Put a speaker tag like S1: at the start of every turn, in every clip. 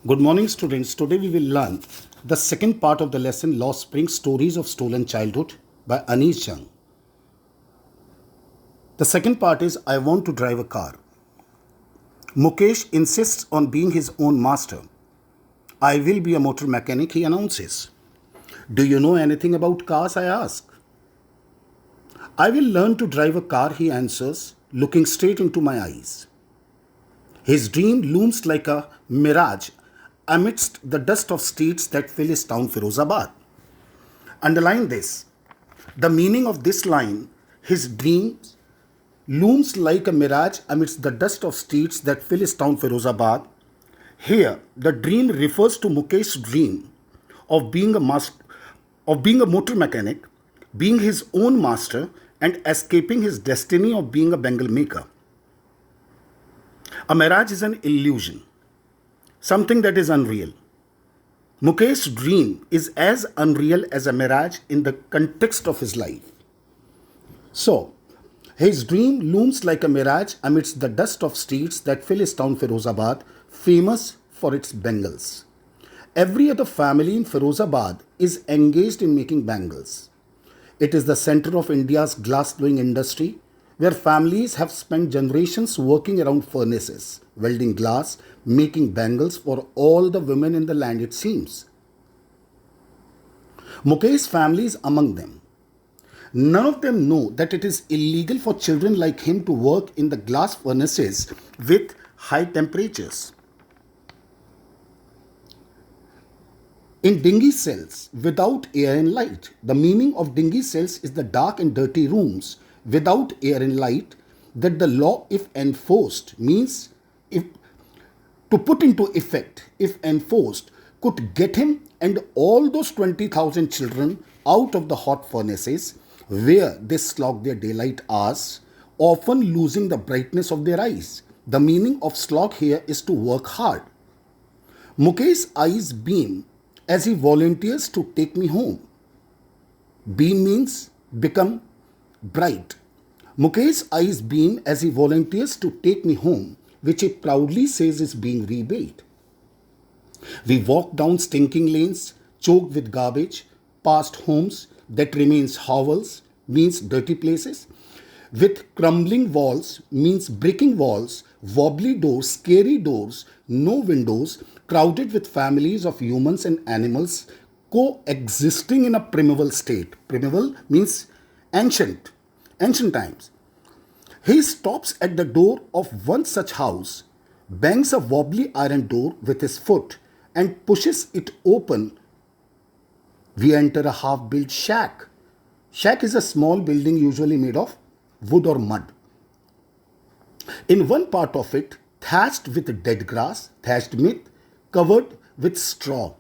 S1: Good morning, students. Today we will learn the second part of the lesson Lost Springs Stories of Stolen Childhood by Anish Jung. The second part is I want to drive a car. Mukesh insists on being his own master. I will be a motor mechanic, he announces. Do you know anything about cars? I ask. I will learn to drive a car, he answers, looking straight into my eyes. His dream looms like a mirage amidst the dust of streets that fill his town Firozabad. Underline this. The meaning of this line, his dream looms like a mirage amidst the dust of streets that fill his town Firozabad. Here, the dream refers to Mukesh's dream of being a motor mechanic, being his own master, and escaping his destiny of being a bangle maker. A mirage is an illusion, something that is unreal. Mukesh's dream is as unreal as a mirage in the context of his life. So, his dream looms like a mirage amidst the dust of streets that fill his town Firozabad, famous for its bangles. Every other family in Firozabad is engaged in making bangles. It is the center of India's glass-blowing industry, where families have spent generations working around furnaces, welding glass, making bangles for all the women in the land, it seems. Mukesh's family is among them. None of them know that it is illegal for children like him to work in the glass furnaces with high temperatures. In dingy cells without air and light. The meaning of dingy cells is the dark and dirty rooms without air and light that the law, if enforced, means if to put into effect, if enforced, could get him and all those 20,000 children out of the hot furnaces where they slog their daylight hours, often losing the brightness of their eyes. The meaning of slog here is to work hard. Mukesh's eyes beam as he volunteers to take me home. Beam means become bright. Mukesh's eyes beam as he volunteers to take me home, which he proudly says is being rebuilt. We walk down stinking lanes, choked with garbage, past homes that remains hovels, means dirty places, with crumbling walls, means breaking walls, wobbly doors, scary doors, no windows, crowded with families of humans and animals coexisting in a primeval state. Primeval means ancient times. He stops at the door of one such house, bangs a wobbly iron door with his foot, and pushes it open. We enter a half-built shack. Shack is a small building usually made of wood or mud. In one part of it, thatched with dead grass, thatched with, covered with straw,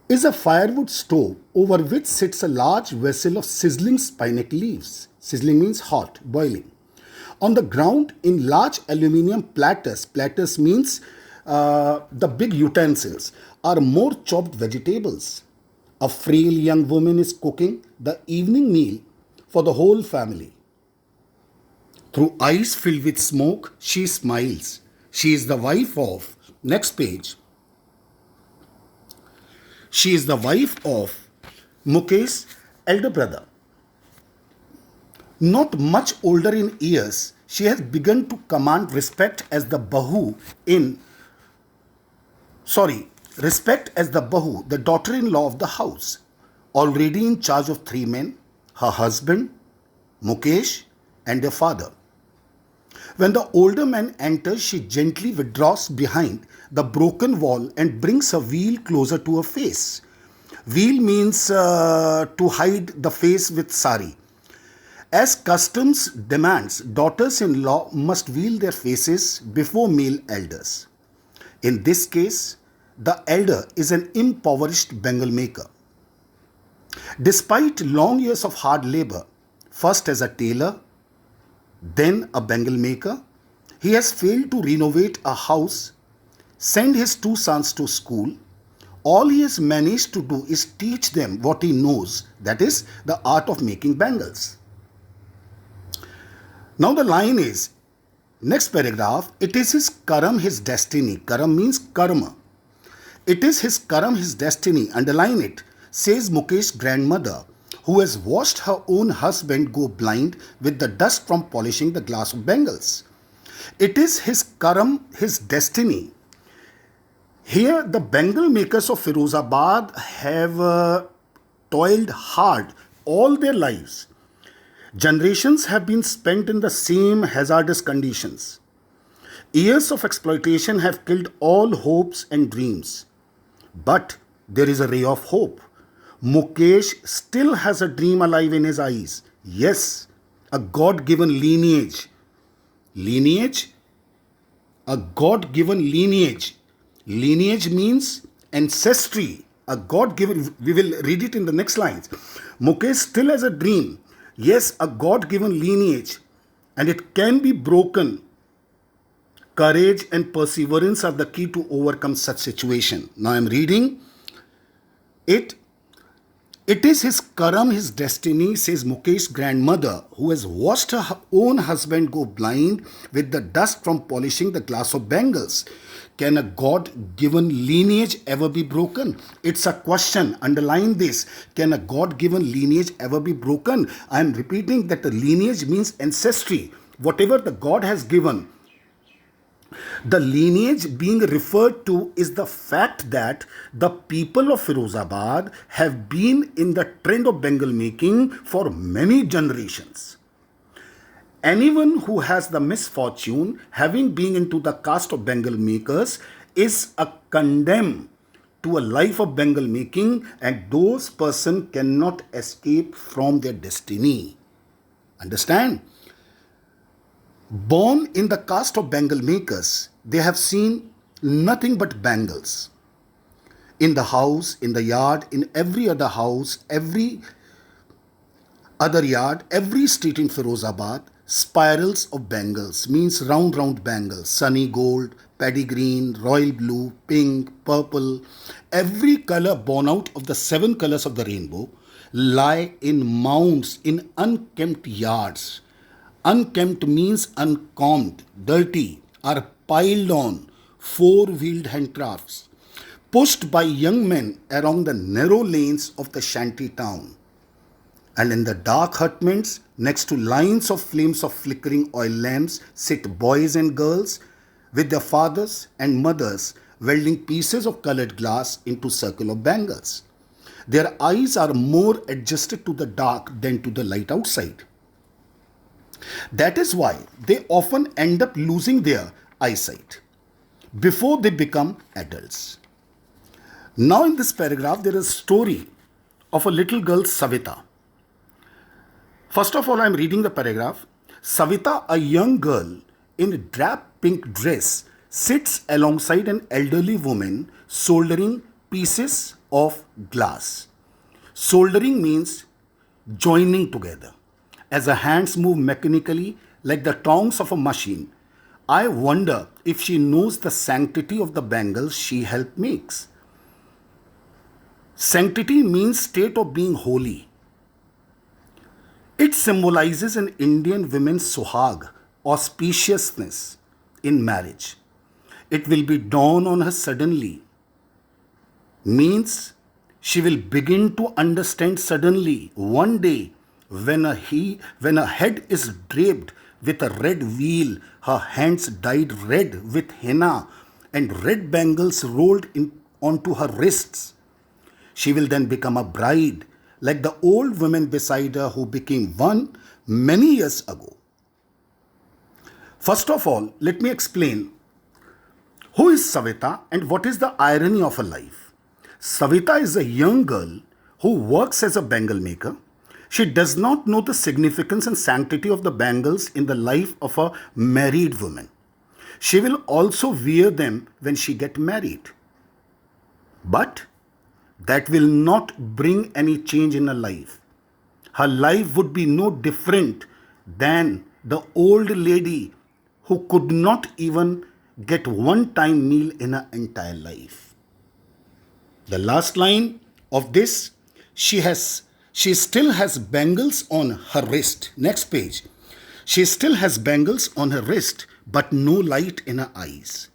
S1: is a firewood stove over which sits a large vessel of sizzling spinach leaves. Sizzling means hot, boiling. On the ground in large aluminium platters, platters means the big utensils, are more chopped vegetables. A frail young woman is cooking the evening meal for the whole family. Through eyes filled with smoke, she smiles. She is the wife of, next page, she is the wife of Mukesh's elder brother. Not much older in years, she has begun to command respect as the Bahu, the daughter-in-law of the house, already in charge of 3 men, her husband, Mukesh, and their father. When the older man enters, she gently withdraws behind the broken wall and brings her veil closer to her face. Veil means to hide the face with sari. As customs demands, daughters-in-law must veil their faces before male elders. In this case, the elder is an impoverished bangle maker. Despite long years of hard labor, first as a tailor, then a bangle maker, he has failed to renovate a house, send his 2 sons to school. All he has managed to do is teach them what he knows, that is, the art of making bangles. Now the line is, Next paragraph, it is his karam, his destiny. Karam means karma. It is his karam, his destiny, underline it, says Mukesh's grandmother, who has watched her own husband go blind with the dust from polishing the glass of bangles. It is his karam, his destiny. Here, the bangle makers of Firozabad have toiled hard all their lives. Generations have been spent in the same hazardous conditions. Years of exploitation have killed all hopes and dreams. But there is a ray of hope. Mukesh still has a dream alive in his eyes. Yes, a God given lineage. Lineage? A God given lineage. Lineage means ancestry. A God given, we will read it in the next lines. Mukesh still has a dream. Yes, a God given lineage. And it can be broken. Courage and perseverance are the key to overcome such situation. Now I am reading it. It is his karam, his destiny, says Mukesh's grandmother, who has watched her own husband go blind with the dust from polishing the glass of bangles. Can a God-given lineage ever be broken? It's a question. Underline this. Can a God-given lineage ever be broken? I am repeating that the lineage means ancestry. Whatever the God has given. The lineage being referred to is the fact that the people of Firozabad have been in the trend of bangle making for many generations. Anyone who has the misfortune having been into the caste of bangle makers is a condemned to a life of bangle making, and those person cannot escape from their destiny. Understand? Born in the caste of bangle makers, they have seen nothing but bangles. In the house, in the yard, in every other house, every other yard, every street in Firozabad, spirals of bangles means round bangles, sunny gold, paddy green, royal blue, pink, purple, every color born out of the 7 colors of the rainbow lie in mounds in unkempt yards. Unkempt means uncombed, dirty, are piled on 4-wheeled handcrafts, pushed by young men along the narrow lanes of the shanty town. And in the dark hutments, next to lines of flames of flickering oil lamps, sit boys and girls with their fathers and mothers welding pieces of colored glass into circle of bangles. Their eyes are more adjusted to the dark than to the light outside. That is why they often end up losing their eyesight before they become adults. Now in this paragraph, there is a story of a little girl, Savita. First of all, I am reading the paragraph. Savita, a young girl in a drab pink dress, sits alongside an elderly woman soldering pieces of glass. Soldering means joining together. As her hands move mechanically like the tongs of a machine, I wonder if she knows the sanctity of the bangles she helped makes. Sanctity means state of being holy. It symbolizes an Indian woman's suhag, auspiciousness in marriage. It will be dawn on her suddenly. Means she will begin to understand suddenly one day when her head is draped with a red veil, her hands dyed red with henna, and red bangles rolled onto her wrists. She will then become a bride, like the old woman beside her who became one many years ago. First of all, let me explain who is Savita and what is the irony of her life. Savita is a young girl who works as a bangle maker. She does not know the significance and sanctity of the bangles in the life of a married woman. She will also wear them when she gets married. But that will not bring any change in her life. Her life would be no different than the old lady who could not even get one-time meal in her entire life. The last line of this, she still has bangles on her wrist. Next page. She still has bangles on her wrist, but no light in her eyes.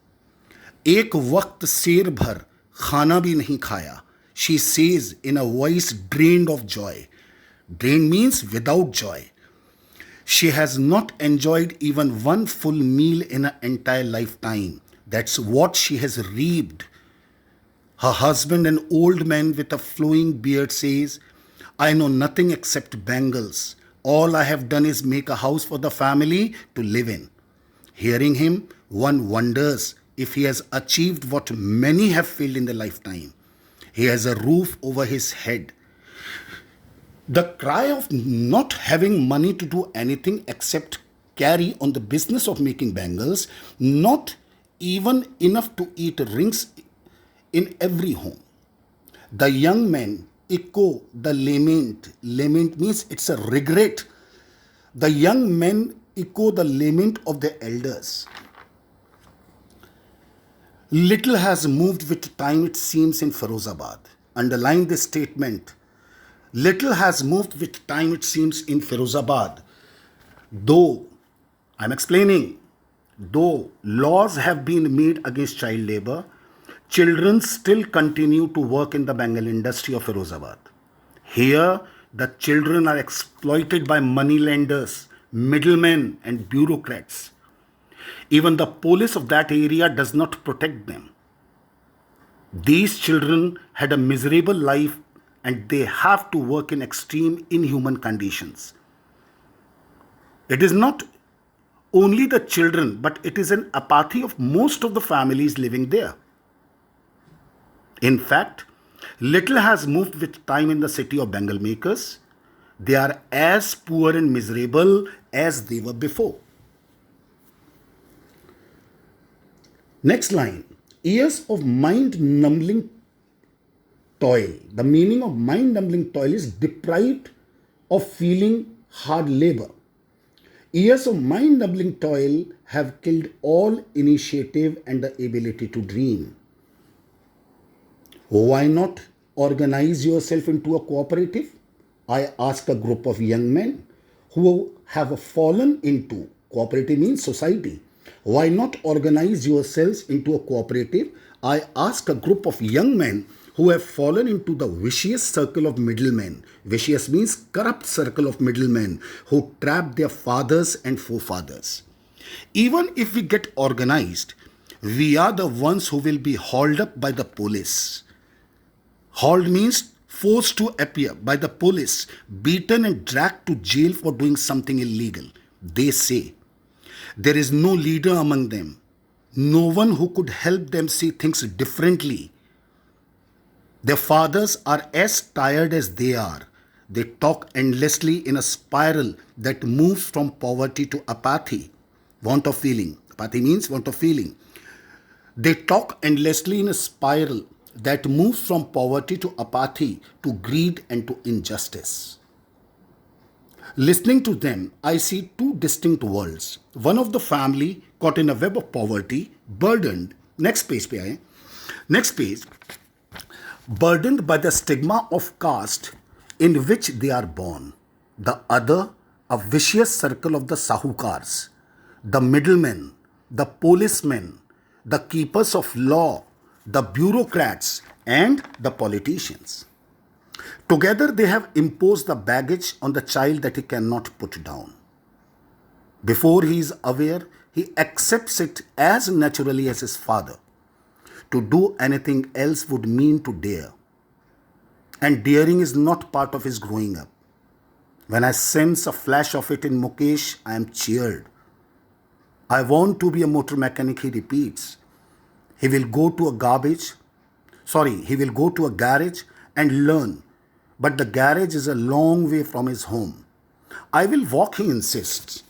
S1: एक वक्त शेर भर खाना भी नहीं खाया. She says in a voice drained of joy. Drained means without joy. She has not enjoyed even one full meal in her entire lifetime. That's what she has reaped. Her husband, an old man with a flowing beard, says, I know nothing except bangles. All I have done is make a house for the family to live in. Hearing him, one wonders if he has achieved what many have failed in their lifetime. He has a roof over his head. The cry of not having money to do anything except carry on the business of making bangles, not even enough to eat rings in every home. The young men echo the lament. Lament means it's a regret. The young men echo the lament of their elders. Little has moved with time, it seems, in Firozabad. Underline this statement. Little has moved with time, it seems, in Firozabad. Though, I'm explaining, though laws have been made against child labor, children still continue to work in the bangle industry of Firozabad. Here, the children are exploited by moneylenders, middlemen, and bureaucrats. Even the police of that area does not protect them. These children had a miserable life and they have to work in extreme inhuman conditions. It is not only the children, but it is an apathy of most of the families living there. In fact, little has moved with time in the city of bangle makers. They are as poor and miserable as they were before. Next line, years of mind-numbing toil. The meaning of mind-numbing toil is deprived of feeling hard labor. Years of mind-numbing toil have killed all initiative and the ability to dream. Why not organize yourself into a cooperative? I ask a group of young men who have fallen into, cooperative means society. Why not organize yourselves into a cooperative? I ask a group of young men who have fallen into the vicious circle of middlemen. Vicious means corrupt circle of middlemen who trap their fathers and forefathers. Even if we get organized, we are the ones who will be hauled up by the police. Hauled means forced to appear by the police, beaten and dragged to jail for doing something illegal. They say there is no leader among them, no one who could help them see things differently. Their fathers are as tired as they are. They talk endlessly in a spiral that moves from poverty to apathy, want of feeling. Apathy means want of feeling. They talk endlessly in a spiral that moves from poverty to apathy, to greed and to injustice. Listening to them, I see two distinct worlds. One of the family caught in a web of poverty, burdened, next page, burdened by the stigma of caste in which they are born. The other, a vicious circle of the sahukars, the middlemen, the policemen, the keepers of law, the bureaucrats, and the politicians. Together they have imposed the baggage on the child that he cannot put down. Before he is aware, he accepts it as naturally as his father. To do anything else would mean to dare. And daring is not part of his growing up. When I sense a flash of it in Mukesh, I am cheered. I want to be a motor mechanic, he repeats. He will go to a garage and learn. But the garage is a long way from his home. I will walk, he insists.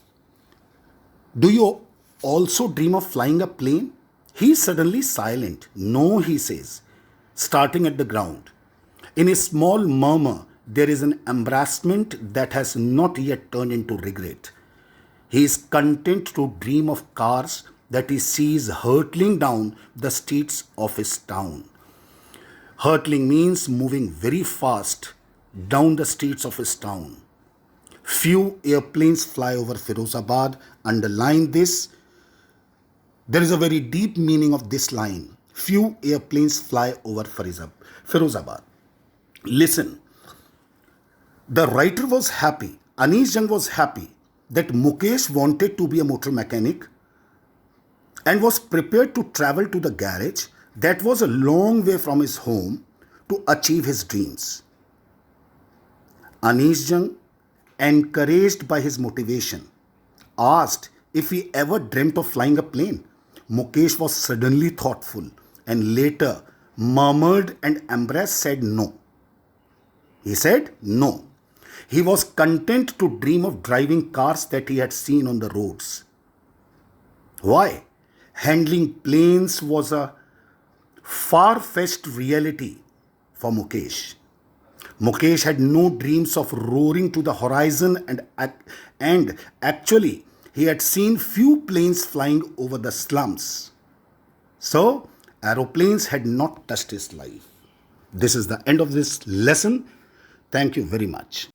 S1: Do you also dream of flying a plane? He is suddenly silent. No, he says, starting at the ground. In a small murmur, there is an embarrassment that has not yet turned into regret. He is content to dream of cars that he sees hurtling down the streets of his town. Hurtling means moving very fast down the streets of his town. Few airplanes fly over Firozabad. Underline this. There is a very deep meaning of this line. Few airplanes fly over Firozabad. Listen, the writer was happy, Anish Jung was happy that Mukesh wanted to be a motor mechanic and was prepared to travel to the garage that was a long way from his home to achieve his dreams. Anish Jung, encouraged by his motivation, asked if he ever dreamt of flying a plane. Mukesh was suddenly thoughtful and later murmured and embarrassed said no. He said no. He was content to dream of driving cars that he had seen on the roads. Why? Handling planes was a far-fetched reality for Mukesh. Mukesh had no dreams of roaring to the horizon and actually he had seen few planes flying over the slums. So, aeroplanes had not touched his life. This is the end of this lesson. Thank you very much.